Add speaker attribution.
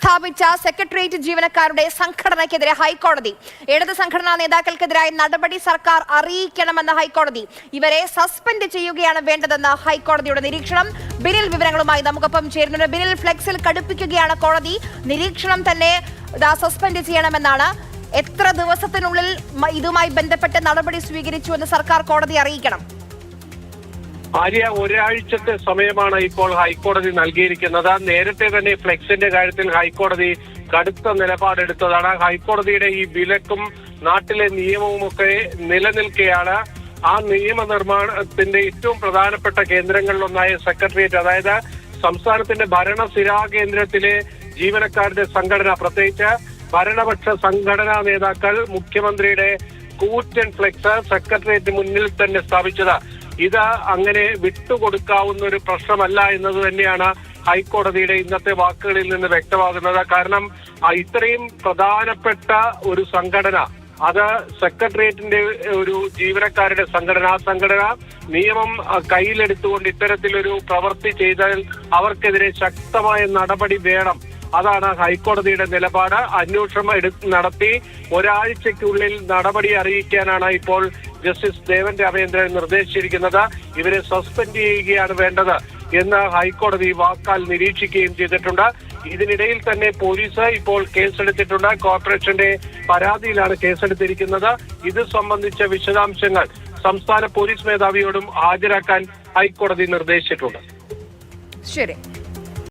Speaker 1: സ്ഥാപിച്ച സെക്രട്ടേറിയറ്റ് ജീവനക്കാരുടെ സംഘടനയ്ക്കെതിരെ ഹൈക്കോടതി. ഇടത് സംഘടനാ നേതാക്കൾക്കെതിരായ നടപടി സർക്കാർ അറിയിക്കണമെന്ന് ഹൈക്കോടതി. ഇവരെ സസ്പെൻഡ് ചെയ്യുകയാണ് വേണ്ടതെന്ന് ഹൈക്കോടതിയുടെ നിരീക്ഷണം. ബിനിൽ വിവരങ്ങളുമായി നമുക്കൊപ്പം ചേരുന്നുണ്ട്. ബിനിൽ, ഫ്ലെക്സിൽ കടുപ്പിക്കുകയാണ് കോടതി. നിരീക്ഷണം തന്നെ സസ്പെൻഡ് ചെയ്യണമെന്നാണ്. എത്ര ദിവസത്തിനുള്ളിൽ ഇതുമായി ബന്ധപ്പെട്ട് നടപടി സ്വീകരിച്ചുവെന്ന് സർക്കാർ കോടതി അറിയിക്കണം?
Speaker 2: ആര്യ, ഒരാഴ്ചത്തെ സമയമാണ് ഇപ്പോൾ ഹൈക്കോടതി നൽകിയിരിക്കുന്നത്. നേരത്തെ തന്നെ ഫ്ലെക്സിന്റെ കാര്യത്തിൽ ഹൈക്കോടതി കടുത്ത നിലപാടെടുത്തതാണ്. ഹൈക്കോടതിയുടെ ഈ വിലക്കും നാട്ടിലെ നിയമവും ഒക്കെ നിലനിൽക്കെയാണ് ആ നിയമനിർമ്മാണത്തിന്റെ ഏറ്റവും പ്രധാനപ്പെട്ട കേന്ദ്രങ്ങളിലൊന്നായ സെക്രട്ടേറിയറ്റ്, അതായത് സംസ്ഥാനത്തിന്റെ ഭരണസിരാ കേന്ദ്രത്തിലെ ജീവനക്കാരുടെ സംഘടന, പ്രത്യേകിച്ച് ഭരണപക്ഷ സംഘടനാ നേതാക്കൾ മുഖ്യമന്ത്രിയുടെ കൂറ്റൻ ഫ്ലെക്സ് സെക്രട്ടേറിയറ്റ് മുന്നിൽ തന്നെ സ്ഥാപിച്ചത്. ഇത് അങ്ങനെ വിട്ടുകൊടുക്കാവുന്ന ഒരു പ്രശ്നമല്ല എന്നത് തന്നെയാണ് ഹൈക്കോടതിയുടെ ഇന്നത്തെ വാക്കുകളിൽ നിന്ന് വ്യക്തമാകുന്നത്. കാരണം ഇത്രയും പ്രധാനപ്പെട്ട ഒരു സംഘടന, അത് സെക്രട്ടേറിയറ്റിന്റെ ഒരു ജീവനക്കാരുടെ സംഘടന, ആ സംഘടന നിയമം കയ്യിലെടുത്തുകൊണ്ട് ഇത്തരത്തിലൊരു പ്രവൃത്തി ചെയ്താൽ അവർക്കെതിരെ ശക്തമായ നടപടി വേണം. അതാണ് ഹൈക്കോടതിയുടെ നിലപാട്. അന്വേഷണം നടത്തി ഒരാഴ്ചയ്ക്കുള്ളിൽ നടപടി അറിയിക്കാനാണ് ഇപ്പോൾ ജസ്റ്റിസ് ദേവൻ രാമേന്ദ്രൻ നിർദ്ദേശിച്ചിരിക്കുന്നത്. ഇവരെ സസ്പെൻഡ് ചെയ്യുകയാണ് വേണ്ടത് എന്ന് ഹൈക്കോടതി വാക്കാൽ നിരീക്ഷിക്കുകയും ചെയ്തിട്ടുണ്ട്. ഇതിനിടയിൽ തന്നെ പോലീസ് ഇപ്പോൾ കേസെടുത്തിട്ടുണ്ട്. കോർപ്പറേഷന്റെ പരാതിയിലാണ് കേസെടുത്തിരിക്കുന്നത്. ഇത് സംബന്ധിച്ച വിശദാംശങ്ങൾ സംസ്ഥാന പോലീസ് മേധാവിയോടും ഹാജരാക്കാൻ ഹൈക്കോടതി നിർദ്ദേശിച്ചിട്ടുണ്ട്.
Speaker 1: ശരി.